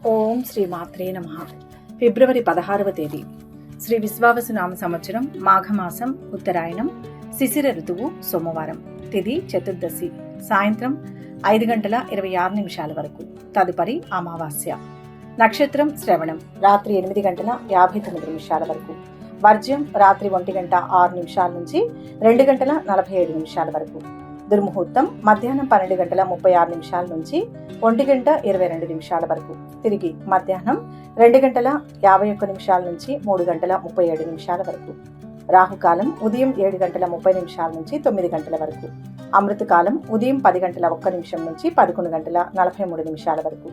ఓం శ్రీ మాత్రే నమః. ఫిబ్రవరి 16వ తేదీ శ్రీ విశ్వావసునామ సంవత్సరం మాఘమాసం ఉత్తరాయణం శిశిర ఋతువు సోమవారం. తిథి చతుర్దశి సాయంత్రం 5:26 వరకు. తదుపరి అమావాస్య. నక్షత్రం శ్రవణం రాత్రి 8:59 వరకు. వర్జ్యం రాత్రి 1:06 నుంచి 2:47 వరకు. దుర్ముహూర్తం మధ్యాహ్నం 12:36 నుంచి 1:22 వరకు. తిరిగి మధ్యాహ్నం 2:51 నుంచి 3:37 వరకు. రాహుకాలం ఉదయం 7:30 నుంచి 9 వరకు. అమృతకాలం ఉదయం 10:01 నుంచి 11:43 వరకు.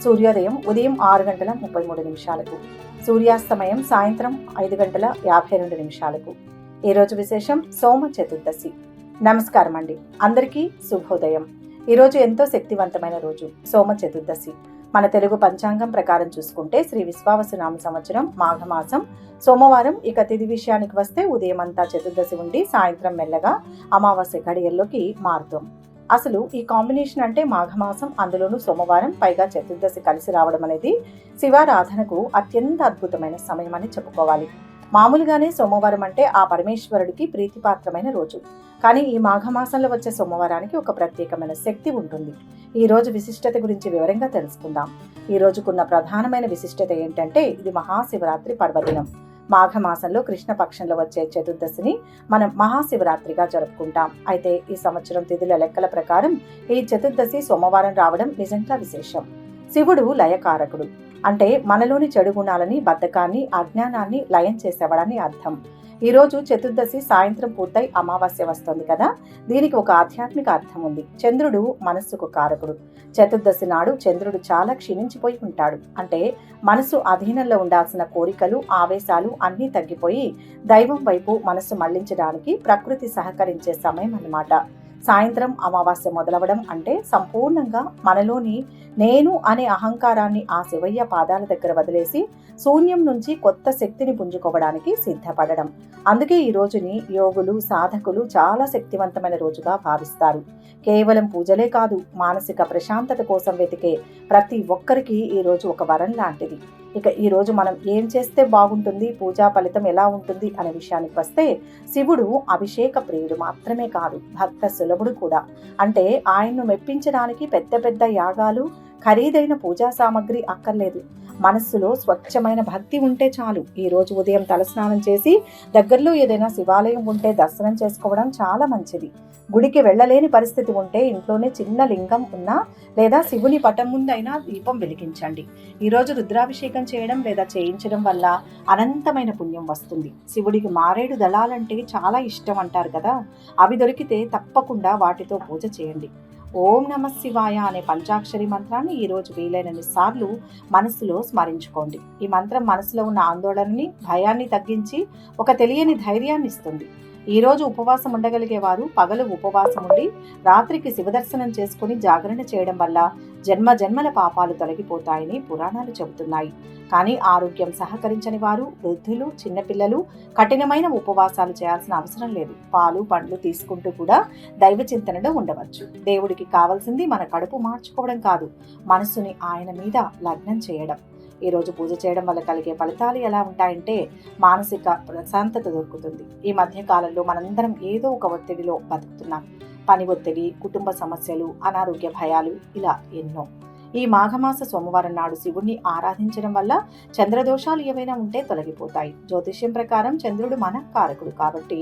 సూర్యోదయం ఉదయం 6:33. సూర్యాస్తమయం సాయంత్రం 5:52. ఈ రోజు విశేషం సోమ చతుర్దశి. నమస్కారం అండి, అందరికీ శుభోదయం. ఈరోజు ఎంతో శక్తివంతమైన రోజు సోమ చతుర్దశి. మన తెలుగు పంచాంగం ప్రకారం చూసుకుంటే శ్రీ విశ్వావసునామ సంవత్సరం మాఘమాసం సోమవారం. ఇక తిథి విషయానికి వస్తే ఉదయం అంతా చతుర్దశి ఉండి సాయంత్రం మెల్లగా అమావాస్య గడియల్లోకి మారుతాం. అసలు ఈ కాంబినేషన్ అంటే మాఘమాసం, అందులోనూ సోమవారం, పైగా చతుర్దశి కలిసి రావడం అనేది శివారాధనకు అత్యంత అద్భుతమైన సమయం అని చెప్పుకోవాలి. మామూలుగానే సోమవారం అంటే ఆ పరమేశ్వరుడికి ప్రీతిపాత్రమైన రోజు. కానీ ఈ మాఘమాసంలో వచ్చే సోమవారానికి ఒక ప్రత్యేకమైన శక్తి ఉంటుంది. ఈ రోజు విశిష్టత గురించి వివరంగా తెలుసుకుందాం. ఈ రోజుకున్న ప్రధానమైన విశిష్టత ఏంటంటే ఇది మహాశివరాత్రి పర్వదినం. మాఘమాసంలో కృష్ణపక్షంలో వచ్చే చతుర్దశిని మనం మహాశివరాత్రిగా జరుపుకుంటాం. అయితే ఈ సంవత్సరం తిథుల లెక్కల ప్రకారం ఈ చతుర్దశి సోమవారం రావడం నిజంగా విశేషం. శివుడు లయకారకుడు, అంటే మనలోని చెడు గుణాలని, బద్ధకాన్ని, అజ్ఞానాన్ని లయం చేసేవాడని అర్థం. ఈ రోజు చతుర్దశి సాయంత్రం పూర్తయి అమావాస్య వస్తుంది కదా, దీనికి ఒక ఆధ్యాత్మిక అర్థం ఉంది. చంద్రుడు మనస్సుకు కారకుడు. చతుర్దశి నాడు చంద్రుడు చాలా క్షీణించిపోయి ఉంటాడు. అంటే మనసు అధీనంలో ఉండాల్సిన కోరికలు, ఆవేశాలు అన్నీ తగ్గిపోయి దైవం వైపు మనస్సు మళ్లించడానికి ప్రకృతి సహకరించే సమయం అన్నమాట. సాయంత్రం అమావాస్య మొదలవడం అంటే సంపూర్ణంగా మనలోని నేను అనే అహంకారాన్ని ఆ శివయ్య పాదాల దగ్గర వదిలేసి శూన్యం నుంచి కొత్త శక్తిని పుంజుకోవడానికి సిద్ధపడడం. అందుకే ఈ రోజుని యోగులు, సాధకులు చాలా శక్తివంతమైన రోజుగా భావిస్తారు. కేవలం పూజలే కాదు, మానసిక ప్రశాంతత కోసం వెతికే ప్రతి ఒక్కరికి ఈ రోజు ఒక వరం లాంటిది. ఇక ఈ రోజు మనం ఏం చేస్తే బాగుంటుంది, పూజా ఫలితం ఎలా ఉంటుంది అనే విషయానికి వస్తే, శివుడు అభిషేక ప్రియుడు మాత్రమే కాదు, భక్త సులభుడు కూడా. అంటే ఆయన్ను మెప్పించడానికి పెద్ద పెద్ద యాగాలు, ఖరీదైన పూజా సామగ్రి అక్కర్లేదు. మనస్సులో స్వచ్ఛమైన భక్తి ఉంటే చాలు. ఈ రోజు ఉదయం తలస్నానం చేసి దగ్గరలో ఏదైనా శివాలయం ఉంటే దర్శనం చేసుకోవడం చాలా మంచిది. గుడికి వెళ్ళలేని పరిస్థితి ఉంటే ఇంట్లోనే చిన్న లింగం ఉన్నా లేదా శివుని పటం ముందైనా దీపం వెలిగించండి. ఈరోజు రుద్రాభిషేకం చేయడం లేదా చేయించడం వల్ల అనంతమైన పుణ్యం వస్తుంది. శివుడికి మారేడు దళాలంటే చాలా ఇష్టం అంటారు కదా, అవి దొరికితే తప్పకుండా వాటితో పూజ చేయండి. ఓం నమః శివాయ అనే పంచాక్షరి మంత్రాన్ని ఈరోజు వీలైనన్ని సార్లు మనసులో స్మరించుకోండి. ఈ మంత్రం మనసులో ఉన్న ఆందోళనని, భయాన్ని తగ్గించి ఒక తెలియని ధైర్యాన్ని ఇస్తుంది. ఈ రోజు ఉపవాసం ఉండగలిగే వారు పగలు ఉపవాసం ఉండి రాత్రికి శివదర్శనం చేసుకుని జాగరణ చేయడం వల్ల జన్మ జన్మల పాపాలు తొలగిపోతాయని పురాణాలు చెబుతున్నాయి. కానీ ఆరోగ్యం సహకరించని వారు, వృద్ధులు, చిన్నపిల్లలు కఠినమైన ఉపవాసాలు చేయాల్సిన అవసరం లేదు. పాలు, పండ్లు తీసుకుంటూ కూడా దైవ చింతనలో ఉండవచ్చు. దేవుడికి కావాల్సింది మన కడుపు మార్చుకోవడం కాదు, మనస్సుని ఆయన మీద లగ్నం చేయడం. ఈ రోజు పూజ చేయడం వల్ల కలిగే ఫలితాలు ఎలా ఉంటాయంటే మానసిక ప్రశాంతత దొరుకుతుంది. ఈ మధ్య కాలంలో మనందరం ఏదో ఒక ఒత్తిడిలో బతుకుతున్నాం. పని ఒత్తిడి, కుటుంబ సమస్యలు, అనారోగ్య భయాలు, ఇలా ఎన్నో. ఈ మాఘమాస సోమవారం నాడు శివుణ్ణి ఆరాధించడం వల్ల చంద్రదోషాలు ఏవైనా ఉంటే తొలగిపోతాయి. జ్యోతిష్యం ప్రకారం చంద్రుడు మనఃకారకుడు కాబట్టి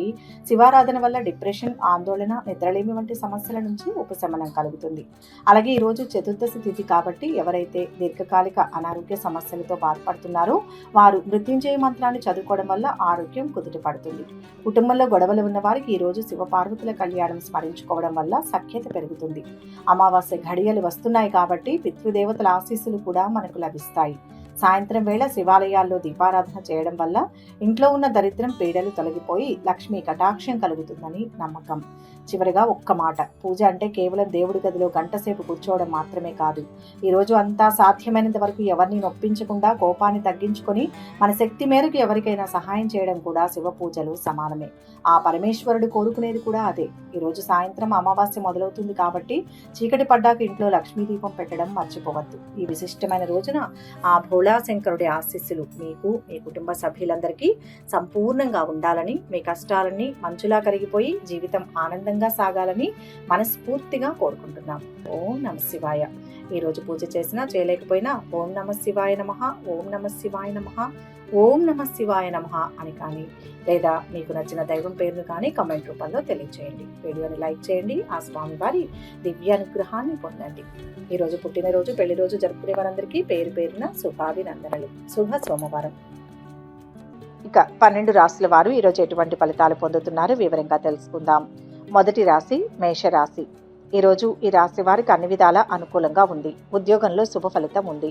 శివారాధన వల్ల డిప్రెషన్, ఆందోళన, నిద్రలేమి వంటి సమస్యల నుంచి ఉపశమనం కలుగుతుంది. అలాగే ఈరోజు చతుర్దశి తిథి కాబట్టి ఎవరైతే దీర్ఘకాలిక అనారోగ్య సమస్యలతో బాధపడుతున్నారో వారు మృత్యుంజయ మంత్రాన్ని చదువుకోవడం వల్ల ఆరోగ్యం కుదుటపడుతుంది. కుటుంబంలో గొడవలు ఉన్న వారికి ఈరోజు శివపార్వతుల కళ్యాణం స్మరించుకోవడం వల్ల సఖ్యత పెరుగుతుంది. అమావాస్య ఘడియలు వస్తున్నాయి కాబట్టి పితృదేవతల ఆశీస్సులు కూడా మనకు లభిస్తాయి. సాయంత్రం వేళ శివాలయాల్లో దీపారాధన చేయడం వల్ల ఇంట్లో ఉన్న దరిద్రం పీడలు తొలగిపోయి లక్ష్మీ కటాక్షం కలుగుతుందని నమ్మకం. చివరిగా ఒక్క మాట, పూజ అంటే కేవలం దేవుడి గదిలో గంటసేపు కూర్చోవడం మాత్రమే కాదు. ఈరోజు అంతా సాధ్యమైనంత వరకు ఎవరిని నొప్పించకుండా కోపాన్ని తగ్గించుకొని మన శక్తి మేరకు ఎవరికైనా సహాయం చేయడం కూడా శివ పూజలు సమానమే. ఆ పరమేశ్వరుడు కోరుకునేది కూడా అదే. ఈరోజు సాయంత్రం అమావాస్య మొదలవుతుంది కాబట్టి చీకటి పడ్డాక ఇంట్లో లక్ష్మీ దీపం పెట్టడం మర్చిపోవద్దు. ఈ విశిష్టమైన రోజున ఆ భోళాశంకరుడి ఆశీస్సులు మీకు, మీ కుటుంబ సభ్యులందరికీ సంపూర్ణంగా ఉండాలని, మీ కష్టాలన్నీ మంచులా కరిగిపోయి జీవితం ఆనందంగా సాగాలని మనస్ఫూర్తిగా కోరుకుంటున్నాం. ఓం నమ శివాయ. ఈరోజు పూజ చేసినా చేయలేకపోయినా ఓం నమ శివాయ నమః, ఓం నమ శివాయ నమః, ఓం నమ శివాయ నమః అని కానీ, లేదా మీకు నచ్చిన దైవం పేరును కానీ కమెంట్ రూపంలో తెలియజేయండి. వీడియోని లైక్ చేయండి. ఆ స్వామి వారి దివ్యానుగ్రహాన్ని పొందండి. ఈరోజు పుట్టినరోజు, పెళ్లి రోజు జరుపుకునే వారందరికీ పేరు పేరున శుభాభినందనలు. శుభ సోమవారం. ఇక 12 రాశుల వారు ఈరోజు ఎటువంటి ఫలితాలు పొందుతున్నారో వివరంగా తెలుసుకుందాం. మొదటి రాశి మేషరాశి. ఈరోజు ఈ రాశి వారికి అన్ని విధాలా అనుకూలంగా ఉంది. ఉద్యోగంలో శుభ ఫలితం ఉంది.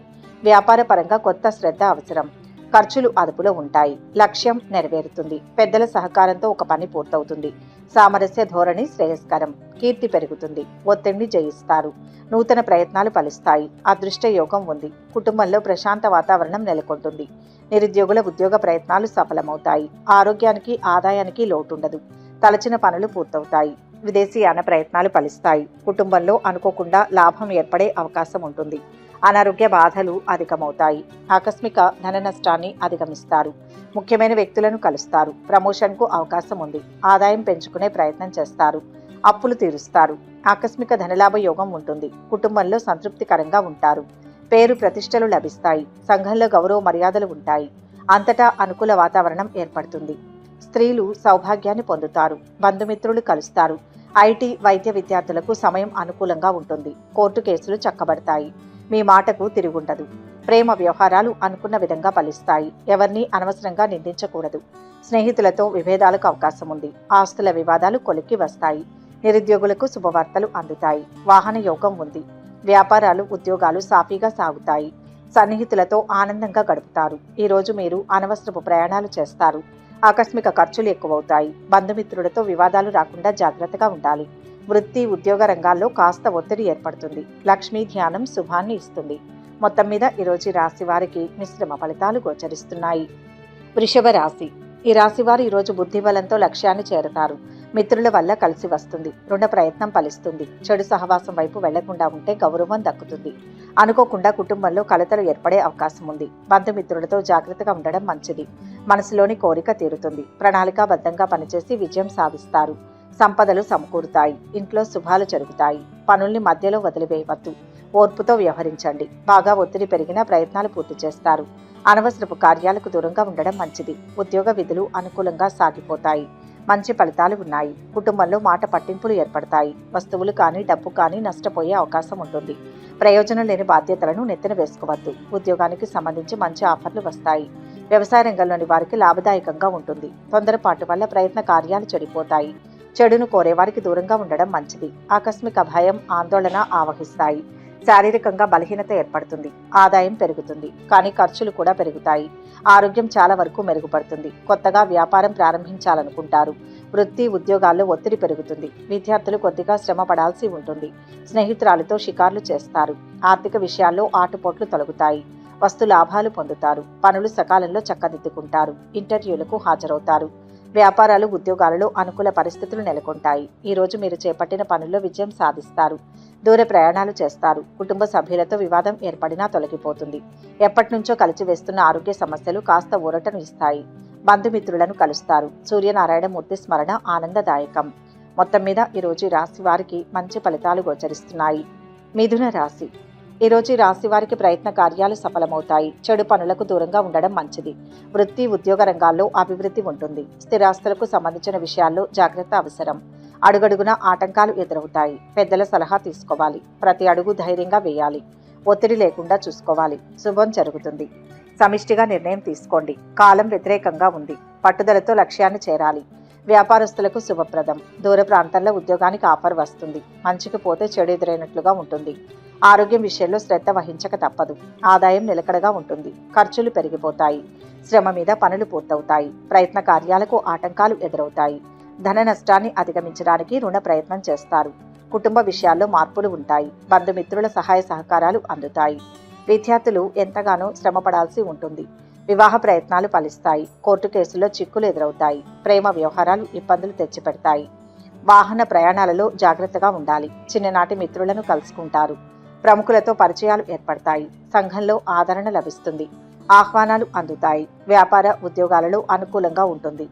వ్యాపార పరంగా కొత్త శ్రద్ధ అవసరం. ఖర్చులు అదుపులో ఉంటాయి. లక్ష్యం నెరవేరుతుంది. పెద్దల సహకారంతో ఒక పని పూర్తవుతుంది. సామరస్య ధోరణి శ్రేయస్కరం. కీర్తి పెరుగుతుంది. ఒత్తిడిని జయిస్తారు. నూతన ప్రయత్నాలు ఫలిస్తాయి. అదృష్ట యోగం ఉంది. కుటుంబంలో ప్రశాంత వాతావరణం నెలకొంటుంది. నిరుద్యోగుల ఉద్యోగ ప్రయత్నాలు సఫలమవుతాయి. ఆరోగ్యానికి ఆదాయానికి లోటుండదు. తలచిన పనులు పూర్తవుతాయి. విదేశీయాన ప్రయత్నాలు ఫలిస్తాయి. కుటుంబంలో అనుకోకుండా లాభం ఏర్పడే అవకాశం ఉంటుంది. అనారోగ్య బాధలు అధికమవుతాయి. ఆకస్మిక ధన నష్టాన్ని అధిగమిస్తారు. ముఖ్యమైన వ్యక్తులను కలుస్తారు. ప్రమోషన్కు అవకాశం ఉంది. ఆదాయం పెంచుకునే ప్రయత్నం చేస్తారు. అప్పులు తీరుస్తారు. ఆకస్మిక ధనలాభ యోగం ఉంటుంది. కుటుంబంలో సంతృప్తికరంగా ఉంటారు. పేరు ప్రతిష్టలు లభిస్తాయి. సంఘంలో గౌరవ మర్యాదలు ఉంటాయి. అంతటా అనుకూల వాతావరణం ఏర్పడుతుంది. స్త్రీలు సౌభాగ్యాన్ని పొందుతారు. బంధుమిత్రులు కలుస్తారు. ఐటీ, వైద్య విద్యార్థులకు సమయం అనుకూలంగా ఉంటుంది. కోర్టు కేసులు చక్కబడతాయి. మీ మాటకు తిరుగుండదు. ప్రేమ వ్యవహారాలు అనుకున్న విధంగా ఫలిస్తాయి. ఎవరిని అనవసరంగా నిందించకూడదు. స్నేహితులతో విభేదాలకు అవకాశం ఉంది. ఆస్తుల వివాదాలు కొలిక్కి వస్తాయి. నిరుద్యోగులకు శుభవార్తలు అందుతాయి. వాహన యోగం ఉంది. వ్యాపారాలు, ఉద్యోగాలు సాఫీగా సాగుతాయి. సన్నిహితులతో ఆనందంగా గడుపుతారు. ఈరోజు మీరు అనవసరపు ప్రయాణాలు చేస్తారు. ఆకస్మిక ఖర్చులు ఎక్కువవుతాయి. బంధుమిత్రులతో వివాదాలు రాకుండా జాగ్రత్తగా ఉండాలి. వృత్తి, ఉద్యోగ రంగాల్లో కాస్త ఒత్తిడి ఏర్పడుతుంది. లక్ష్మీ ధ్యానం శుభాన్ని ఇస్తుంది. మొత్తం మీద ఈరోజు రాశి వారికి మిశ్రమ ఫలితాలు గోచరిస్తున్నాయి. వృషభ రాశి. ఈ రాశి వారు ఈరోజు బుద్ధిబలంతో లక్ష్యాన్ని చేరతారు. మిత్రుల వల్ల కలిసి వస్తుంది. రుణ ప్రయత్నం ఫలిస్తుంది. చెడు సహవాసం వైపు వెళ్లకుండా ఉంటే గౌరవం దక్కుతుంది. అనుకోకుండా కుటుంబంలో కలతలు ఏర్పడే అవకాశం ఉంది. బంధుమిత్రులతో జాగ్రత్తగా ఉండడం మంచిది. మనసులోని కోరిక తీరుతుంది. ప్రణాళికాబద్ధంగా పనిచేసి విజయం సాధిస్తారు. సంపదలు సమకూరుతాయి. ఇంట్లో శుభాలు జరుగుతాయి. పనుల్ని మధ్యలో వదిలివేయవద్దు. ఓర్పుతో వ్యవహరించండి. బాగా ఒత్తిడి పెరిగినా ప్రయత్నాలు పూర్తి చేస్తారు. అనవసరపు కార్యాలకు దూరంగా ఉండడం మంచిది. ఉద్యోగ విధులు అనుకూలంగా సాగిపోతాయి. మంచి ఫలితాలు ఉన్నాయి. కుటుంబంలో మాట పట్టింపులు ఏర్పడతాయి. వస్తువులు కానీ డబ్బు కానీ నష్టపోయే అవకాశం ఉంటుంది. ప్రయోజనం లేని బాధ్యతలను నెత్తిన వేసుకోవద్దు. ఉద్యోగానికి సంబంధించి మంచి ఆఫర్లు వస్తాయి. వ్యవసాయ రంగంలోని వారికి లాభదాయకంగా ఉంటుంది. తొందరపాటు వల్ల ప్రయత్న కార్యాలు చెడిపోతాయి. చెడును కోరేవారికి దూరంగా ఉండడం మంచిది. ఆకస్మిక భయం, ఆందోళన ఆవహిస్తాయి. శారీరకంగా బలహీనత ఏర్పడుతుంది. ఆదాయం పెరుగుతుంది, కానీ ఖర్చులు కూడా పెరుగుతాయి. ఆరోగ్యం చాలా వరకు మెరుగుపడుతుంది. కొత్తగా వ్యాపారం ప్రారంభించాలనుకుంటారు. వృత్తి, ఉద్యోగాల్లో ఒత్తిడి పెరుగుతుంది. విద్యార్థులు కొద్దిగా శ్రమ పడాల్సి ఉంటుంది. స్నేహితురాలతో షికార్లు చేస్తారు. ఆర్థిక విషయాల్లో ఆటుపోట్లు తొలగుతాయి. వస్తు లాభాలు పొందుతారు. పనులు సకాలంలో చక్కదిద్దుకుంటారు. ఇంటర్వ్యూలకు హాజరవుతారు. వ్యాపారాలు, ఉద్యోగాలలో అనుకూల పరిస్థితులు నెలకొంటాయి. ఈరోజు మీరు చేపట్టిన పనుల్లో విజయం సాధిస్తారు. దూర ప్రయాణాలు చేస్తారు. కుటుంబ సభ్యులతో వివాదం ఏర్పడినా తొలగిపోతుంది. ఎప్పటి నుంచో కలిసి వేస్తున్న ఆరోగ్య సమస్యలు కాస్త ఊరటను ఇస్తాయి. బంధుమిత్రులను కలుస్తారు. సూర్యనారాయణ మూర్తి స్మరణ ఆనందదాయకం. మొత్తం మీద ఈరోజు రాశి వారికి మంచి ఫలితాలు గోచరిస్తున్నాయి. మిథున రాశి. ఈరోజు రాశి వారికి ప్రయత్న కార్యాలు సఫలమవుతాయి. చెడు పనులకు దూరంగా ఉండడం మంచిది. వృత్తి, ఉద్యోగ రంగాల్లో అభివృద్ధి ఉంటుంది. స్థిరాస్తులకు సంబంధించిన విషయాల్లో జాగ్రత్త అవసరం. అడుగడుగున ఆటంకాలు ఎదురవుతాయి. పెద్దల సలహా తీసుకోవాలి. ప్రతి అడుగు ధైర్యంగా వేయాలి. ఒత్తిడి లేకుండా చూసుకోవాలి. శుభం జరుగుతుంది. సమిష్టిగా నిర్ణయం తీసుకోండి. కాలం వ్యతిరేకంగా ఉంది. పట్టుదలతో లక్ష్యాన్ని చేరాలి. వ్యాపారస్తులకు శుభప్రదం. దూర ప్రాంతాల్లో ఉద్యోగానికి ఆఫర్ వస్తుంది. మంచికి పోతే చెడు ఎదురైనట్లుగా ఉంటుంది. ఆరోగ్యం విషయంలో శ్రద్ధ వహించక తప్పదు. ఆదాయం నిలకడగా ఉంటుంది. ఖర్చులు పెరిగిపోతాయి. శ్రమ మీద పనులు పూర్తవుతాయి. ప్రయత్న కార్యాలకు ఆటంకాలు ఎదురవుతాయి. ధన నష్టాన్ని అధిగమించడానికి రుణ ప్రయత్నం చేస్తారు. కుటుంబ విషయాల్లో మార్పులు ఉంటాయి. బంధుమిత్రుల సహాయ సహకారాలు అందుతాయి. విద్యార్థులు ఎంతగానో శ్రమ పడాల్సి ఉంటుంది. వివాహ ప్రయత్నాలు ఫలిస్తాయి. కోర్టు కేసుల్లో చిక్కులు ఎదురవుతాయి. ప్రేమ వ్యవహారాలు ఇబ్బందులు తెచ్చిపెడతాయి. వాహన ప్రయాణాలలో జాగ్రత్తగా ఉండాలి. చిన్ననాటి మిత్రులను కలుసుకుంటారు. ప్రముఖులతో పరిచయాలు ఏర్పడతాయి. సంఘంలో ఆదరణ లభిస్తుంది. ఆహ్వానాలు అందుతాయి. వ్యాపార ఉద్యోగాలలో అనుకూలంగా ఉంటుంది.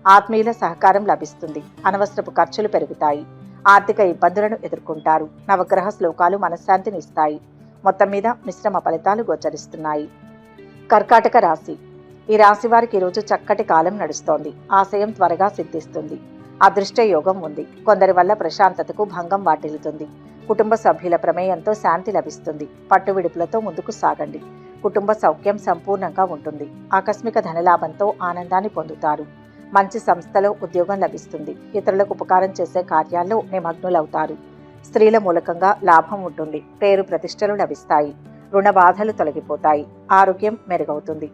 ఆత్మీయుల సహకారం లభిస్తుంది. అనవసరపు ఖర్చులు పెరుగుతాయి. ఆర్థిక ఇబ్బందులను ఎదుర్కొంటారు. నవగ్రహ శ్లోకాలు మనశ్శాంతిని ఇస్తాయి. మొత్తం మీద మిశ్రమ ఫలితాలు గోచరిస్తున్నాయి. కర్కాటక రాశి. ఈ రాశి వారికి ఈరోజు చక్కటి కాలం నడుస్తోంది. ఆశయం త్వరగా సిద్ధిస్తుంది. అదృష్ట యోగం ఉంది. కొందరి వల్ల ప్రశాంతతకు భంగం వాటిల్లుతుంది. కుటుంబ సభ్యుల ప్రమేయంతో శాంతి లభిస్తుంది. పట్టు విడుపులతో ముందుకు సాగండి. కుటుంబ సౌఖ్యం సంపూర్ణంగా ఉంటుంది. ఆకస్మిక ధనలాభంతో ఆనందాన్ని పొందుతారు. మంచి సంస్థలో ఉద్యోగం లభిస్తుంది. ఇతరులకు ఉపకారం చేసే కార్యాల్లో నిమగ్నులవుతారు. స్త్రీల మూలకంగా లాభం ఉంటుంది. పేరు ప్రతిష్టలు లభిస్తాయి. రుణ బాధలు తొలగిపోతాయి. ఆరోగ్యం మెరుగవుతుంది.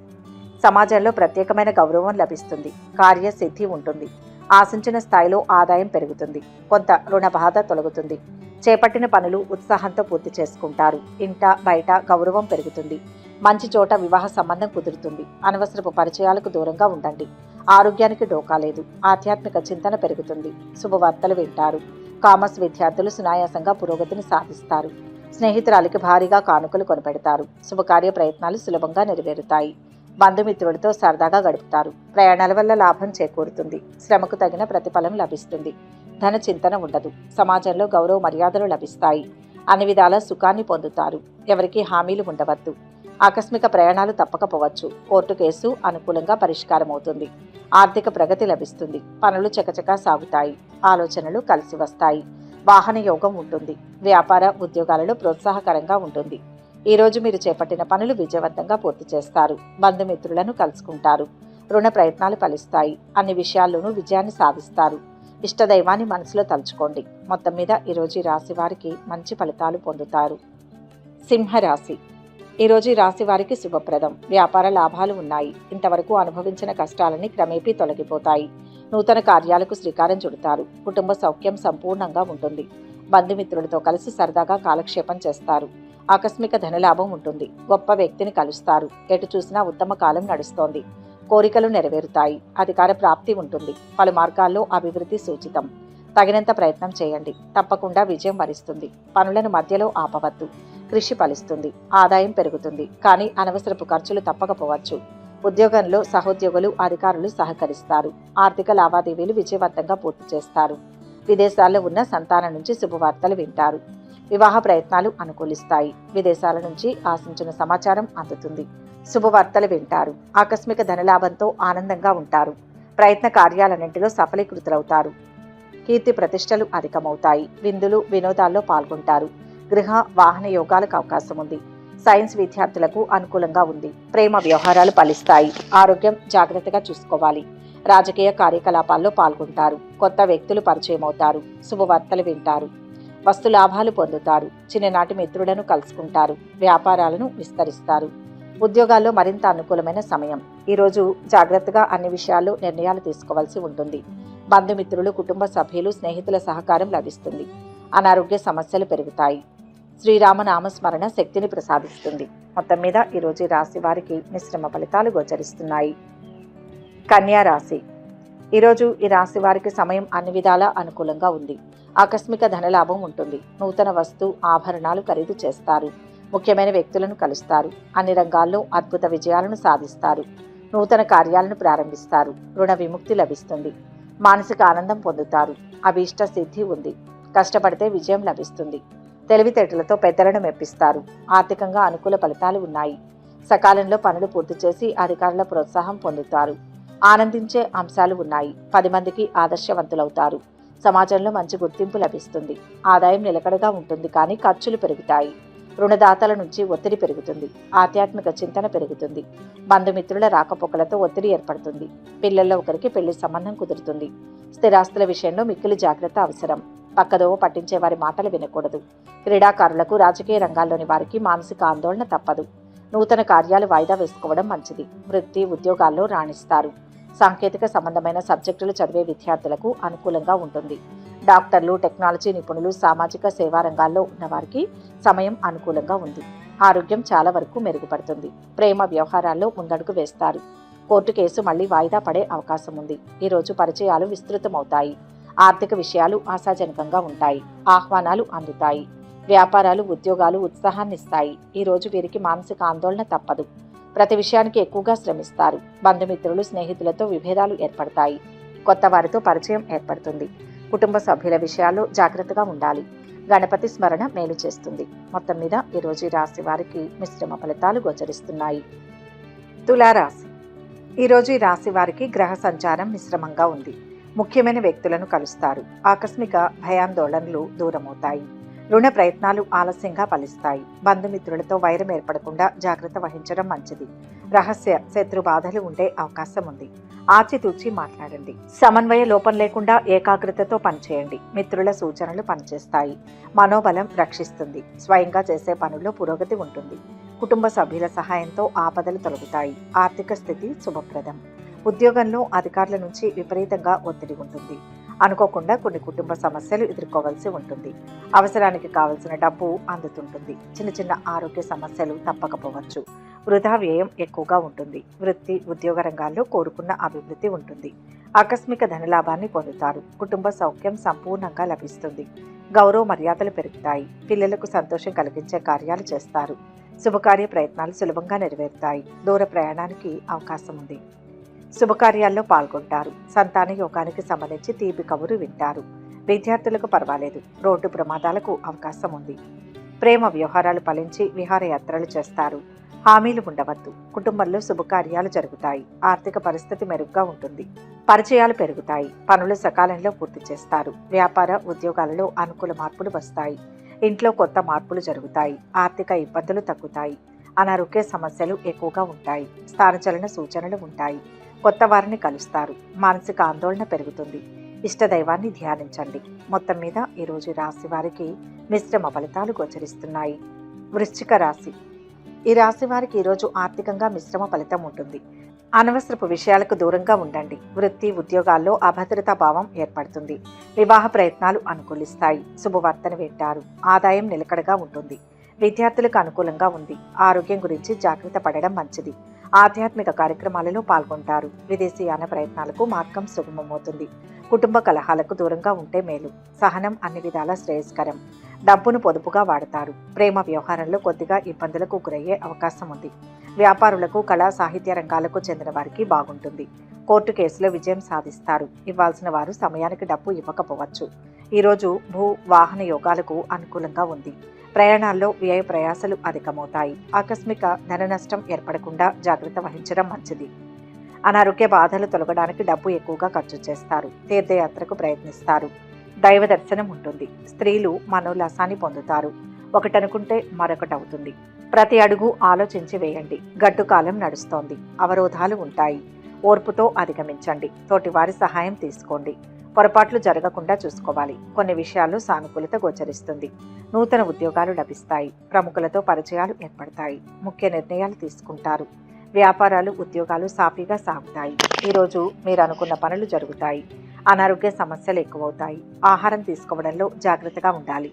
సమాజంలో ప్రత్యేకమైన గౌరవం లభిస్తుంది. కార్యసిద్ధి ఉంటుంది. ఆశించిన స్థాయిలో ఆదాయం పెరుగుతుంది. కొంత రుణ బాధ తొలగుతుంది. చేపట్టిన పనులు ఉత్సాహంతో పూర్తి చేసుకుంటారు. ఇంట బయట గౌరవం పెరుగుతుంది. మంచి చోట వివాహ సంబంధం కుదురుతుంది. అనవసరపు పరిచయాలకు దూరంగా ఉండండి. ఆరోగ్యానికి డోకా లేదు. ఆధ్యాత్మిక చింతన పెరుగుతుంది. శుభవార్తలు వింటారు. కామర్స్ విద్యార్థులు సునాయాసంగా పురోగతిని సాధిస్తారు. స్నేహితురాలికి భారీగా కానుకలు కొనిపెడతారు. శుభకార్య ప్రయత్నాలు సులభంగా నెరవేరుతాయి. బంధుమిత్రులతో సరదాగా గడుపుతారు. ప్రయాణాల వల్ల లాభం చేకూరుతుంది. శ్రమకు తగిన ప్రతిఫలం లభిస్తుంది. ధన చింతన ఉండదు. సమాజంలో గౌరవ మర్యాదలు లభిస్తాయి. అన్ని విధాల సుఖాన్ని పొందుతారు. ఎవరికీ హామీలు ఉండవద్దు. ఆకస్మిక ప్రయాణాలు తప్పకపోవచ్చు. కోర్టు కేసు అనుకూలంగా పరిష్కారం అవుతుంది. ఆర్థిక ప్రగతి లభిస్తుంది. పనులు చకచకా సాగుతాయి. ఆలోచనలు కలిసి వస్తాయి. వాహన యోగం ఉంటుంది. వ్యాపార ఉద్యోగాలలో ప్రోత్సాహకరంగా ఉంటుంది. ఈ రోజు మీరు చేపట్టిన పనులు విజయవంతంగా పూర్తి చేస్తారు. బంధుమిత్రులను కలుసుకుంటారు. రుణ ప్రయత్నాలు ఫలిస్తాయి. అన్ని విషయాల్లోనూ విజయాన్ని సాధిస్తారు. ఇష్టదైవాన్ని మనసులో తలుచుకోండి. మొత్తం మీద ఈరోజు ఈ రాశి వారికి మంచి ఫలితాలు పొందుతారు. సింహరాశి. ఈరోజు ఈ రాశి వారికి శుభప్రదం. వ్యాపార లాభాలు ఉన్నాయి. ఇంతవరకు అనుభవించిన కష్టాలన్నీ క్రమేపీ తొలగిపోతాయి. నూతన కార్యాలకు శ్రీకారం చుడతారు. కుటుంబ సౌఖ్యం సంపూర్ణంగా ఉంటుంది. బంధుమిత్రులతో కలిసి సరదాగా కాలక్షేపం చేస్తారు. ఆకస్మిక ధనలాభం ఉంటుంది. గొప్ప వ్యక్తిని కలుస్తారు. ఎటు చూసినా ఉత్తమ కాలం నడుస్తోంది. కోరికలు నెరవేరుతాయి. అధికార ప్రాప్తి ఉంటుంది. పలు మార్గాల్లో అభివృద్ధి సూచితం. తగినంత ప్రయత్నం చేయండి. తప్పకుండా విజయం వరిస్తుంది. పనులను మధ్యలో ఆపవద్దు. కృషి ఫలిస్తుంది. ఆదాయం పెరుగుతుంది. కానీ అనవసరపు ఖర్చులు తప్పకపోవచ్చు. ఉద్యోగంలో సహోద్యోగులు అధికారులు సహకరిస్తారు. ఆర్థిక లావాదేవీలు విజయవంతంగా పూర్తి చేస్తారు. విదేశాల్లో ఉన్న సంతానం నుంచి శుభవార్తలు వింటారు. వివాహ ప్రయత్నాలు అనుకూలిస్తాయి. విదేశాల నుంచి ఆశించిన సమాచారం అందుతుంది. శుభవార్తలు వింటారు. ఆకస్మిక ధనలాభంతో ఆనందంగా ఉంటారు. ప్రయత్న కార్యాలన్నింటిలో సఫలీకృతులవుతారు. కీర్తి ప్రతిష్టలు అధికమవుతాయి. విందులు వినోదాల్లో పాల్గొంటారు. గృహ వాహన యోగాలకు అవకాశం ఉంది. సైన్స్ విద్యార్థులకు అనుకూలంగా ఉంది. ప్రేమ వ్యవహారాలు ఫలిస్తాయి. ఆరోగ్యం జాగ్రత్తగా చూసుకోవాలి. రాజకీయ కార్యకలాపాల్లో పాల్గొంటారు. కొత్త వ్యక్తులు పరిచయం అవుతారు. శుభవార్తలు వింటారు. వస్తు లాభాలు పొందుతారు. చిన్ననాటి మిత్రులను కలుసుకుంటారు. వ్యాపారాలను విస్తరిస్తారు. ఉద్యోగాల్లో మరింత అనుకూలమైన సమయం. ఈరోజు జాగ్రత్తగా అన్ని విషయాల్లో నిర్ణయాలు తీసుకోవాల్సి ఉంటుంది. బంధుమిత్రులు కుటుంబ సభ్యులు స్నేహితుల సహకారం లభిస్తుంది. అనారోగ్య సమస్యలు పెరుగుతాయి. శ్రీరామ నామస్మరణ శక్తిని ప్రసాదిస్తుంది. మొత్తం మీద ఈరోజు రాశి వారికి మిశ్రమ ఫలితాలు గోచరిస్తున్నాయి. కన్యా రాశి. ఈరోజు ఈ రాశి వారికి సమయం అన్ని విధాలా అనుకూలంగా ఉంది. ఆకస్మిక ధనలాభం ఉంటుంది. నూతన వస్తు ఆభరణాలు ఖరీదు చేస్తారు. ముఖ్యమైన వ్యక్తులను కలుస్తారు. అన్ని రంగాల్లో అద్భుత విజయాలను సాధిస్తారు. నూతన కార్యాలను ప్రారంభిస్తారు. రుణ విముక్తి లభిస్తుంది. మానసిక ఆనందం పొందుతారు. అభీష్ట సిద్ధి ఉంది. కష్టపడితే విజయం లభిస్తుంది. తెలివితేటలతో పెద్దలను మెప్పిస్తారు. ఆర్థికంగా అనుకూల ఫలితాలు ఉన్నాయి. సకాలంలో పనులు పూర్తి చేసి అధికారుల ప్రోత్సాహం పొందుతారు. ఆనందించే అంశాలు ఉన్నాయి. 10 మందికి ఆదర్శవంతులవుతారు. సమాజంలో మంచి గుర్తింపు లభిస్తుంది. ఆదాయం నిలకడగా ఉంటుంది. కానీ ఖర్చులు పెరుగుతాయి. రుణదాతల నుంచి ఒత్తిడి పెరుగుతుంది. ఆధ్యాత్మిక చింతన పెరుగుతుంది. బంధుమిత్రుల రాకపోకలతో ఒత్తిడి ఏర్పడుతుంది. పిల్లల్లో ఒకరికి పెళ్లి సంబంధం కుదురుతుంది. స్థిరాస్తుల విషయంలో మిక్కిలి జాగ్రత్త అవసరం. పక్కదోవ పట్టించే వారి మాటలు వినకూడదు. క్రీడాకారులకు, రాజకీయ రంగాల్లోని వారికి మానసిక ఆందోళన తప్పదు. నూతన కార్యాలు వాయిదా వేసుకోవడం మంచిది. వృత్తి, ఉద్యోగాల్లో రాణిస్తారు. సాంకేతిక సంబంధమైన సబ్జెక్టులు చదివే విద్యార్థులకు అనుకూలంగా ఉంటుంది. డాక్టర్లు, టెక్నాలజీ నిపుణులు, సామాజిక సేవా రంగాల్లో ఉన్నవారికి సమయం అనుకూలంగా ఉంది. ఆరోగ్యం చాలా వరకు మెరుగుపడుతుంది. ప్రేమ వ్యవహారాల్లో ముందడుగు వేస్తారు. కోర్టు కేసు మళ్లీ వాయిదా పడే అవకాశం ఉంది. ఈరోజు పరిచయాలు విస్తృతమవుతాయి. ఆర్థిక విషయాలు ఆశాజనకంగా ఉంటాయి. ఆహ్వానాలు అందుతాయి. వ్యాపారాలు, ఉద్యోగాలు ఉత్సాహాన్నిస్తాయి. ఈరోజు వీరికి మానసిక ఆందోళన తప్పదు. ప్రతి విషయానికి ఎక్కువగా శ్రమిస్తారు. బంధుమిత్రులు, స్నేహితులతో విభేదాలు ఏర్పడతాయి. కొత్త వారితో పరిచయం ఏర్పడుతుంది. కుటుంబ సభ్యుల విషయాల్లో జాగ్రత్తగా ఉండాలి. గణపతి స్మరణ మేలు చేస్తుంది. మొత్తం మీద ఈరోజు ఈ రాశి వారికి మిశ్రమ ఫలితాలు గోచరిస్తున్నాయి. తులారాశి. ఈరోజు ఈ రాశి వారికి గ్రహ సంచారం మిశ్రమంగా ఉంది. ముఖ్యమైన వ్యక్తులను కలుస్తారు. ఆకస్మిక భయాందోళనలు దూరమవుతాయి. రుణ ప్రయత్నాలు ఆలస్యంగా ఫలిస్తాయి. బంధుమిత్రులతో వైరం ఏర్పడకుండా జాగ్రత్త వహించడం మంచిది. రహస్య శత్రు బాధలు ఉండే అవకాశం ఉంది. ఆచితూచి మాట్లాడండి. సమన్వయ లోపం లేకుండా ఏకాగ్రతతో పనిచేయండి. మిత్రుల సూచనలు పనిచేస్తాయి. మనోబలం రక్షిస్తుంది. స్వయంగా చేసే పనుల్లో పురోగతి ఉంటుంది. కుటుంబ సభ్యుల సహాయంతో ఆపదలు తొలగుతాయి. ఆర్థిక స్థితి శుభప్రదం. ఉద్యోగంలో అధికారుల నుంచి విపరీతంగా ఒత్తిడి ఉంటుంది. అనుకోకుండా కొన్ని కుటుంబ సమస్యలు ఎదుర్కోవాల్సి ఉంటుంది. అవసరానికి కావలసిన డబ్బు అందుతుంటుంది. చిన్న చిన్న ఆరోగ్య సమస్యలు తప్పకపోవచ్చు. వృధా వ్యయం ఎక్కువగా ఉంటుంది. వృత్తి, ఉద్యోగ రంగాల్లో కోరుకున్న అభివృద్ధి ఉంటుంది. ఆకస్మిక ధనలాభాన్ని పొందుతారు. కుటుంబ సౌఖ్యం సంపూర్ణంగా లభిస్తుంది. గౌరవ మర్యాదలు పెరుగుతాయి. పిల్లలకు సంతోషం కలిగించే కార్యాలు చేస్తారు. శుభకార్య ప్రయత్నాలు సులభంగా నెరవేరుతాయి. దూర ప్రయాణానికి అవకాశం ఉంది. శుభకార్యాల్లో పాల్గొంటారు. సంతాన యోగానికి సంబంధించి తీపి కబురు వింటారు. విద్యార్థులకు పర్వాలేదు. రోడ్డు ప్రమాదాలకు అవకాశం ఉంది. ప్రేమ వ్యవహారాలు ఫలించి విహారయాత్రలు చేస్తారు. హామీలు ఉండవద్దు. కుటుంబంలో శుభకార్యాలు జరుగుతాయి. ఆర్థిక పరిస్థితి మెరుగ్గా ఉంటుంది. పరిచయాలు పెరుగుతాయి. పనులు సకాలంలో పూర్తి చేస్తారు. వ్యాపార, ఉద్యోగాలలో అనుకూల మార్పులు వస్తాయి. ఇంట్లో కొత్త మార్పులు జరుగుతాయి. ఆర్థిక ఇబ్బందులు తగ్గుతాయి. అనారోగ్య సమస్యలు ఎక్కువగా ఉంటాయి. స్థానచలన సూచనలు ఉంటాయి. కొత్త వారిని కలుస్తారు. మానసిక ఆందోళన పెరుగుతుంది. ఇష్టదైవాన్ని ధ్యానించండి. మొత్తం మీద ఈరోజు రాశి వారికి మిశ్రమ ఫలితాలు గోచరిస్తున్నాయి. వృశ్చిక రాశి. ఈ రాశి వారికి ఈరోజు ఆర్థికంగా మిశ్రమ ఫలితం ఉంటుంది. అనవసరపు విషయాలకు దూరంగా ఉండండి. వృత్తి, ఉద్యోగాల్లో అభద్రతా భావం ఏర్పడుతుంది. వివాహ ప్రయత్నాలు అనుకూలిస్తాయి. శుభవార్తను వింటారు. ఆదాయం నిలకడగా ఉంటుంది. విద్యార్థులకు అనుకూలంగా ఉంది. ఆరోగ్యం గురించి జాగ్రత్త పడడం మంచిది. ఆధ్యాత్మిక కార్యక్రమాలలో పాల్గొంటారు. విదేశీయాన ప్రయత్నాలకు మార్గం సుగమమవుతుంది. కుటుంబ కలహాలకు దూరంగా ఉంటే మేలు. సహనం అన్ని విధాల శ్రేయస్కరం. డబ్బును పొదుపుగా వాడతారు. ప్రేమ వ్యవహారంలో కొద్దిగా ఇబ్బందులకు గురయ్యే అవకాశం ఉంది. వ్యాపారులకు, కళా సాహిత్య రంగాలకు చెందిన వారికి బాగుంటుంది. కోర్టు కేసులో విజయం సాధిస్తారు. ఇవ్వాల్సిన వారు సమయానికి డబ్బు ఇవ్వకపోవచ్చు. ఈరోజు భూ, వాహన యోగాలకు అనుకూలంగా ఉంది. ప్రయాణాల్లో వ్యయ ప్రయాసలు అధికమవుతాయి. ఆకస్మిక ధన నష్టం ఏర్పడకుండా జాగ్రత్త వహించడం మంచిది. అనారోగ్య బాధలు తొలగడానికి డబ్బు ఎక్కువగా ఖర్చు చేస్తారు. తీర్థయాత్రకు ప్రయత్నిస్తారు. దైవ దర్శనం ఉంటుంది. స్త్రీలు మనోల్లాసాన్ని పొందుతారు. ఒకటనుకుంటే మరొకటి అవుతుంది. ప్రతి అడుగు ఆలోచించి వేయండి. గడ్డు కాలం నడుస్తోంది. అవరోధాలు ఉంటాయి. ఓర్పుతో అధిగమించండి. తోటివారి సహాయం తీసుకోండి. పొరపాట్లు జరగకుండా చూసుకోవాలి. కొన్ని విషయాల్లో సానుకూలత గోచరిస్తుంది. నూతన ఉద్యోగాలు లభిస్తాయి. ప్రముఖులతో పరిచయాలు ఏర్పడతాయి. ముఖ్య నిర్ణయాలు తీసుకుంటారు. వ్యాపారాలు, ఉద్యోగాలు సాఫీగా సాగుతాయి. ఈరోజు మీరు అనుకున్న పనులు జరుగుతాయి. అనారోగ్య సమస్యలు ఎక్కువవుతాయి. ఆహారం తీసుకోవడంలో జాగ్రత్తగా ఉండాలి.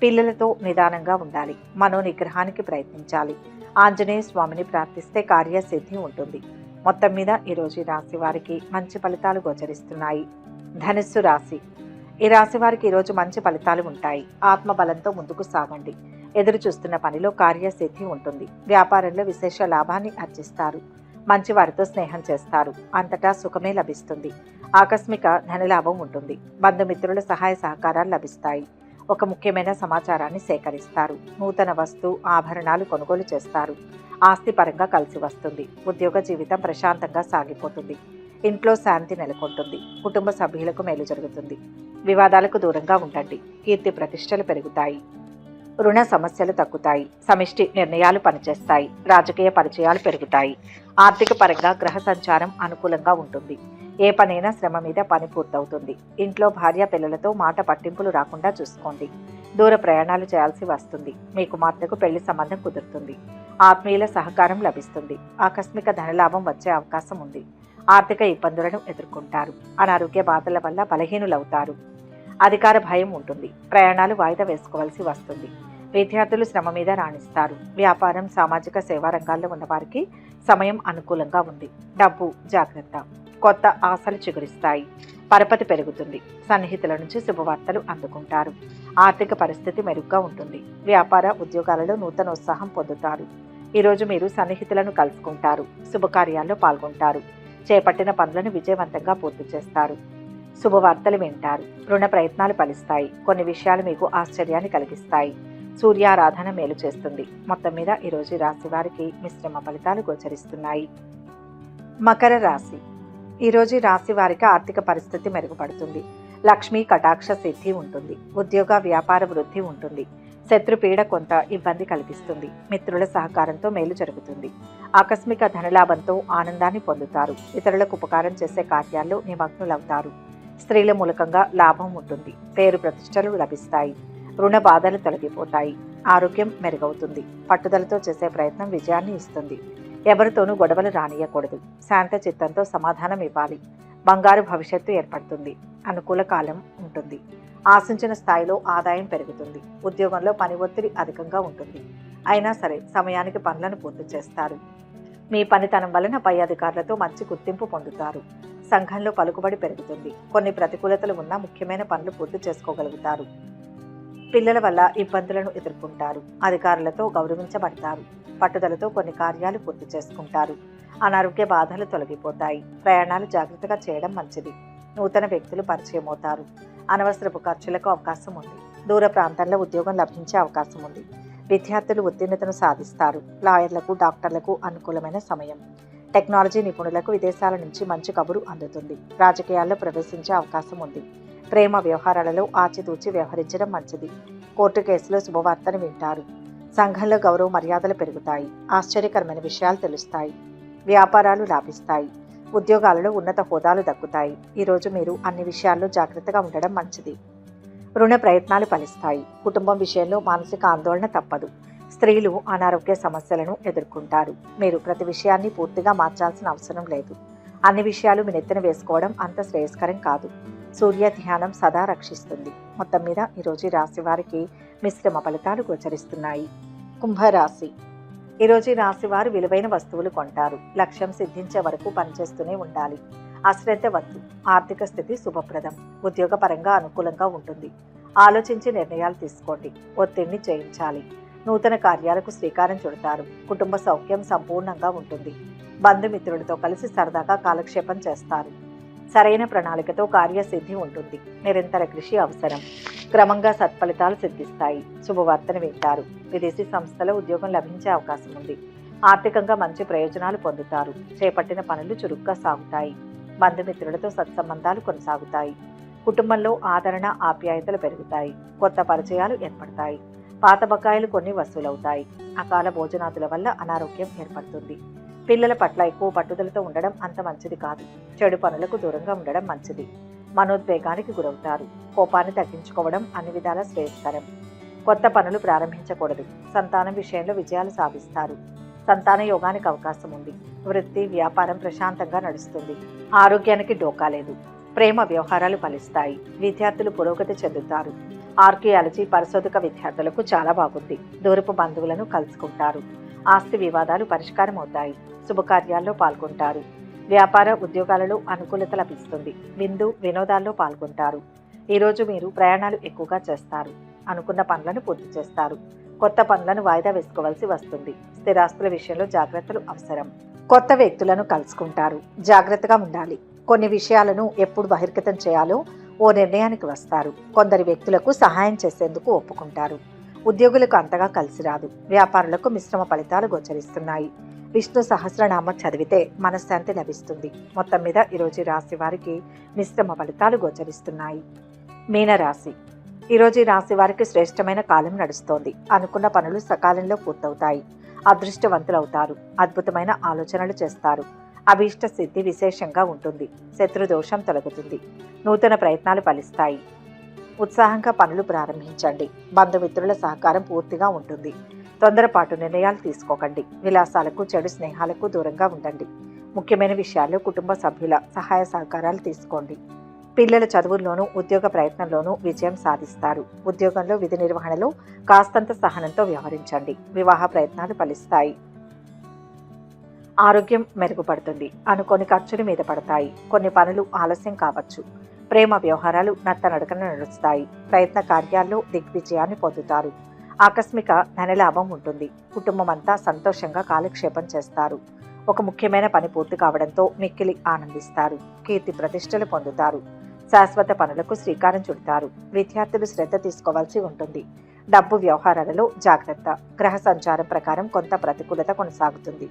పిల్లలతో నిదానంగా ఉండాలి. మనోనిగ్రహానికి ప్రయత్నించాలి. ఆంజనేయ స్వామిని ప్రార్థిస్తే కార్యసిద్ధి ఉంటుంది. మొత్తం మీద ఈరోజు ఈ రాశి వారికి మంచి ఫలితాలు గోచరిస్తున్నాయి. ధనుస్సు రాశి. ఈ రాశి వారికి ఈరోజు మంచి ఫలితాలు ఉంటాయి. ఆత్మబలంతో ముందుకు సాగండి. ఎదురు చూస్తున్న పనిలో కార్యసిద్ధి ఉంటుంది. వ్యాపారంలో విశేష లాభాన్ని ఆర్జిస్తారు. మంచి వారితో స్నేహం చేస్తారు. అంతటా సుఖమే లభిస్తుంది. ఆకస్మిక ధనలాభం ఉంటుంది. బంధుమిత్రుల సహాయ సహకారాలు లభిస్తాయి. ఒక ముఖ్యమైన సమాచారాన్ని సేకరిస్తారు. నూతన వస్తు, ఆభరణాలు కొనుగోలు చేస్తారు. ఆస్తి పరంగా కలిసి వస్తుంది. ఉద్యోగ జీవితం ప్రశాంతంగా సాగిపోతుంది. ఇంట్లో శాంతి నెలకొంటుంది. కుటుంబ సభ్యులకు మేలు జరుగుతుంది. వివాదాలకు దూరంగా ఉండండి. కీర్తి ప్రతిష్టలు పెరుగుతాయి. రుణ సమస్యలు తగ్గుతాయి. సమిష్టి నిర్ణయాలు పనిచేస్తాయి. రాజకీయ పరిచయాలు పెరుగుతాయి. ఆర్థిక పరంగా గ్రహ సంచారం అనుకూలంగా ఉంటుంది. ఏ పనైనా శ్రమ మీద పని పూర్తవుతుంది. ఇంట్లో భార్య పిల్లలతో మాట పట్టింపులు రాకుండా చూసుకోండి. దూర ప్రయాణాలు చేయాల్సి వస్తుంది. మీ కుమార్తెకు పెళ్లి సంబంధం కుదురుతుంది. ఆత్మీయుల సహకారం లభిస్తుంది. ఆకస్మిక ధనలాభం వచ్చే అవకాశం ఉంది. ఆర్థిక ఇబ్బందులను ఎదుర్కొంటారు. అనారోగ్య బాధల వల్ల బలహీనులవుతారు. అధికార భయం ఉంటుంది. ప్రయాణాలు వాయిదా వేసుకోవాల్సి వస్తుంది. విద్యార్థులు శ్రమ మీద రాణిస్తారు. వ్యాపారం, సామాజిక సేవా రంగాల్లో ఉన్నవారికి సమయం అనుకూలంగా ఉంది. డబ్బు జాగ్రత్త. కొత్త ఆశలు చిగురిస్తాయి. పరపతి పెరుగుతుంది. సన్నిహితుల నుంచి శుభవార్తలు అందుకుంటారు. ఆర్థిక పరిస్థితి మెరుగ్గా ఉంటుంది. వ్యాపార ఉద్యోగాలలో నూతనోత్సాహం పొందుతారు. ఈరోజు మీరు సన్నిహితులను కలుసుకుంటారు. శుభకార్యాల్లో పాల్గొంటారు. చేపట్టిన పనులను విజయవంతంగా పూర్తి చేస్తారు. శుభవార్తలు వింటారు. రుణ ప్రయత్నాలు ఫలిస్తాయి. కొన్ని విషయాలు మీకు ఆశ్చర్యాన్ని కలిగిస్తాయి. సూర్యారాధన మేలు చేస్తుంది. మొత్తం మీద ఈరోజు రాశి వారికి మిశ్రమ ఫలితాలు గోచరిస్తున్నాయి. మకర రాశి. ఈరోజు రాశి వారికి ఆర్థిక పరిస్థితి మెరుగుపడుతుంది. లక్ష్మీ కటాక్ష సిద్ధి ఉంటుంది. ఉద్యోగ వ్యాపార వృద్ధి ఉంటుంది. శత్రుపీడ కొంత ఇబ్బంది కల్పిస్తుంది. మిత్రుల సహకారంతో మేలు జరుగుతుంది. ఆకస్మిక ధనలాభంతో ఆనందాన్ని పొందుతారు. ఇతరులకు ఉపకారం చేసే కార్యాల్లో నిమగ్నులవుతారు. స్త్రీల మూలకంగా లాభం ఉంటుంది. పేరు ప్రతిష్టలు లభిస్తాయి. రుణ బాధలు తొలగిపోతాయి. ఆరోగ్యం మెరుగవుతుంది. పట్టుదలతో చేసే ప్రయత్నం విజయాన్ని ఇస్తుంది. ఎవరితోనూ గొడవలు రానియకూడదు. శాంత చిత్తంతో సమాధానం ఇవ్వాలి. బంగారు భవిష్యత్తు ఏర్పడుతుంది. అనుకూల కాలం ఉంటుంది. ఆశించిన స్థాయిలో ఆదాయం పెరుగుతుంది. ఉద్యోగంలో పని ఒత్తిడి అధికంగా ఉంటుంది. అయినా సరే సమయానికి పనులను పూర్తి చేస్తారు. మీ పనితనం వలన పై అధికారులతో మంచి గుర్తింపు పొందుతారు. సంఘంలో పలుకుబడి పెరుగుతుంది. కొన్ని ప్రతికూలతలు ఉన్నా ముఖ్యమైన పనులు పూర్తి చేసుకోగలుగుతారు. పిల్లల వల్ల ఇబ్బందులను ఎదుర్కొంటారు. అధికారులతో గౌరవించబడతారు. పట్టుదలతో కొన్ని కార్యాలు పూర్తి చేసుకుంటారు. అనారోగ్య బాధలు తొలగిపోతాయి. ప్రయాణాలు జాగ్రత్తగా చేయడం మంచిది. నూతన వ్యక్తులు పరిచయం అవుతారు. అనవసరపు ఖర్చులకు అవకాశం ఉంది. దూర ప్రాంతాల్లో ఉద్యోగం లభించే అవకాశం ఉంది. విద్యార్థులు ఉత్తీర్ణతను సాధిస్తారు. లాయర్లకు, డాక్టర్లకు అనుకూలమైన సమయం. టెక్నాలజీ నిపుణులకు విదేశాల నుంచి మంచి కబురు అందుతుంది. రాజకీయాల్లో ప్రవేశించే అవకాశం ఉంది. ప్రేమ వ్యవహారాలలో ఆచితూచి వ్యవహరించడం మంచిది. కోర్టు కేసులో శుభవార్తను వింటారు. సంఘంలో గౌరవ మర్యాదలు పెరుగుతాయి. ఆశ్చర్యకరమైన విషయాలు తెలుస్తాయి. వ్యాపారాలు లాభిస్తాయి. ఉద్యోగాలలో ఉన్నత హోదాలు దక్కుతాయి. ఈరోజు మీరు అన్ని విషయాల్లో జాగ్రత్తగా ఉండడం మంచిది. రుణ ప్రయత్నాలు ఫలిస్తాయి. కుటుంబం విషయంలో మానసిక ఆందోళన తప్పదు. స్త్రీలు అనారోగ్య సమస్యలను ఎదుర్కొంటారు. మీరు ప్రతి విషయాన్ని పూర్తిగా మార్చాల్సిన అవసరం లేదు. అన్ని విషయాలు మీ నెత్తిన వేసుకోవడం అంత శ్రేయస్కరం కాదు. సూర్య ధ్యానం సదా రక్షిస్తుంది. మొత్తం మీద ఈరోజు రాశి వారికి మిశ్రమ ఫలితాలు గోచరిస్తున్నాయి. కుంభరాశి. ఈరోజు రాశి వారు విలువైన వస్తువులు కొంటారు. లక్ష్యం సిద్ధించే వరకు పనిచేస్తూనే ఉండాలి. అశ్రద్ధ వద్దు. ఆర్థిక స్థితి శుభప్రదం. ఉద్యోగపరంగా అనుకూలంగా ఉంటుంది. ఆలోచించి నిర్ణయాలు తీసుకోండి. ఒత్తిడిని జయించాలి. నూతన కార్యాలకు శ్రీకారం చుడతారు. కుటుంబ సౌఖ్యం సంపూర్ణంగా ఉంటుంది. బంధుమిత్రులతో కలిసి సరదాగా కాలక్షేపం చేస్తారు. సరైన ప్రణాళికతో కార్యసిద్ధి ఉంటుంది. నిరంతర కృషి అవసరం. క్రమంగా సత్ఫలితాలు సిద్ధిస్తాయి. శుభవార్తను వింటారు. విదేశీ సంస్థలో ఉద్యోగం లభించే అవకాశం ఉంది. ఆర్థికంగా మంచి ప్రయోజనాలు పొందుతారు. చేపట్టిన పనులు చురుగ్గా సాగుతాయి. బంధుమిత్రులతో సత్సంబంధాలు కొనసాగుతాయి. కుటుంబంలో ఆదరణ, ఆప్యాయతలు పెరుగుతాయి. కొత్త పరిచయాలు ఏర్పడతాయి. పాత బకాయిలు కొన్ని వసూలవుతాయి. అకాల భోజనాదుల వల్ల అనారోగ్యం ఏర్పడుతుంది. పిల్లల పట్ల ఎక్కువ పట్టుదలతో ఉండడం అంత మంచిది కాదు. చెడు పనులకు దూరంగా ఉండడం మంచిది. మనోద్వేగానికి గురవుతారు. కోపాన్ని తగ్గించుకోవడం అన్ని విధాల శ్రేయస్కరం. కొత్త పనులు ప్రారంభించకూడదు. సంతానం విషయంలో విజయాలు సాధిస్తారు. సంతాన యోగానికి అవకాశం ఉంది. వృత్తి, వ్యాపారం ప్రశాంతంగా నడుస్తుంది. ఆరోగ్యానికి డోకా లేదు. ప్రేమ వ్యవహారాలు ఫలిస్తాయి. విద్యార్థులు పురోగతి చెందుతారు. ఆర్కియాలజీ పరిశోధక విద్యార్థులకు చాలా బాగుంది. దూరపు బంధువులను కలుసుకుంటారు. ఆస్తి వివాదాలు పరిష్కారం అవుతాయి. శుభకార్యాల్లో పాల్గొంటారు. వ్యాపార ఉద్యోగాలలో అనుకూలత లభిస్తుంది. విందు వినోదాల్లో పాల్గొంటారు. ఈరోజు మీరు ప్రయాణాలు ఎక్కువగా చేస్తారు. అనుకున్న పనులను పూర్తి చేస్తారు. కొత్త పనులను వాయిదా వేసుకోవాల్సి వస్తుంది. స్థిరాస్తుల విషయంలో జాగ్రత్తలు అవసరం. కొత్త వ్యక్తులను కలుసుకుంటారు. జాగ్రత్తగా ఉండాలి. కొన్ని విషయాలను ఎప్పుడు బహిర్గతం చేయాలో ఓ నిర్ణయానికి వస్తారు. కొందరి వ్యక్తులకు సహాయం చేసేందుకు ఒప్పుకుంటారు. ఉద్యోగులకు అంతగా కలిసి రాదు. వ్యాపారులకు మిశ్రమ ఫలితాలు గోచరిస్తున్నాయి. విష్ణు సహస్రనామ చదివితే మనశ్శాంతి లభిస్తుంది. మొత్తం మీద ఈరోజు రాశి వారికి మిశ్రమ ఫలితాలు గోచరిస్తున్నాయి. మీనరాశి. ఈరోజు ఈ రాశి వారికి శ్రేష్టమైన కాలం నడుస్తోంది. అనుకున్న పనులు సకాలంలో పూర్తవుతాయి. అదృష్టవంతులవుతారు. అద్భుతమైన ఆలోచనలు చేస్తారు. అభీష్ట సిద్ధి విశేషంగా ఉంటుంది. శత్రుదోషం తొలగుతుంది. నూతన ప్రయత్నాలు ఫలిస్తాయి. ఉత్సాహంగా పనులు ప్రారంభించండి. బంధుమిత్రుల సహకారం పూర్తిగా ఉంటుంది. తొందరపాటు నిర్ణయాలు తీసుకోకండి. విలాసాలకు, చెడు స్నేహాలకు దూరంగా ఉండండి. ముఖ్యమైన విషయాల్లో కుటుంబ సభ్యుల సహాయ సహకారాలు తీసుకోండి. పిల్లల చదువుల్లోనూ, ఉద్యోగ ప్రయత్నంలోనూ విజయం సాధిస్తారు. ఉద్యోగంలో, విధి నిర్వహణలో కాస్తంత సహనంతో వ్యవహరించండి. వివాహ ప్రయత్నాలు ఫలిస్తాయి. ఆరోగ్యం మెరుగుపడుతుంది. అనుకోని ఖర్చులు మీద పడతాయి. కొన్ని పనులు ఆలస్యం కావచ్చు. ప్రేమ వ్యవహారాలు నత్తనడకన నడుస్తాయి. ప్రయత్న కార్యాల్లో దిగ్విజయాన్ని పొందుతారు. ఆకస్మిక ధనలాభం ఉంటుంది. కుటుంబం అంతా సంతోషంగా కాలక్షేపం చేస్తారు. ఒక ముఖ్యమైన పని పూర్తి కావడంతో మిక్కిలి ఆనందిస్తారు. కీర్తి ప్రతిష్టలు పొందుతారు. శాశ్వత పనులకు శ్రీకారం చుడతారు. విద్యార్థులు శ్రద్ధ తీసుకోవాల్సి ఉంటుంది. డబ్బు వ్యవహారాలలో జాగ్రత్త. గ్రహ సంచారం ప్రకారం కొంత ప్రతికూలత కొనసాగుతుంది.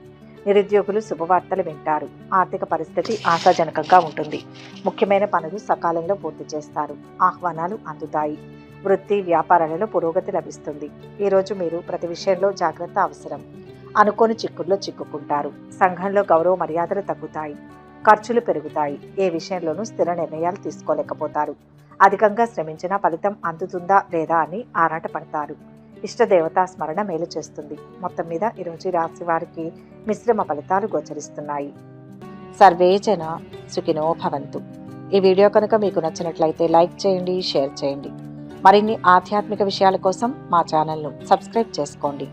నిరుద్యోగులు శుభవార్తలు వింటారు. ఆర్థిక పరిస్థితి ఆశాజనకంగా ఉంటుంది. ముఖ్యమైన పనులు సకాలంలో పూర్తి చేస్తారు. ఆహ్వానాలు అందుతాయి. వృత్తి వ్యాపారాలలో పురోగతి లభిస్తుంది. ఈరోజు మీరు ప్రతి విషయంలో జాగ్రత్త అవసరం. అనుకోని చిక్కుల్లో చిక్కుకుంటారు. సంఘంలో గౌరవ మర్యాదలు తగ్గుతాయి. ఖర్చులు పెరుగుతాయి. ఏ విషయంలోనూ స్థిర నిర్ణయాలు తీసుకోలేకపోతారు. అధికంగా శ్రమించినా ఫలితం అందుతుందా లేదా అని ఆరాటపడతారు. ఇష్టదేవతా స్మరణ మేలు చేస్తుంది. మొత్తం మీద ఈరోజు రాశి వారికి మిశ్రమ ఫలితాలు గోచరిస్తున్నాయి. సర్వే జన సుఖినో భవంతు. ఈ వీడియో కనుక మీకు నచ్చినట్లయితే లైక్ చేయండి, షేర్ చేయండి. మరిన్ని ఆధ్యాత్మిక విషయాల కోసం మా ఛానల్ను సబ్స్క్రైబ్ చేసుకోండి.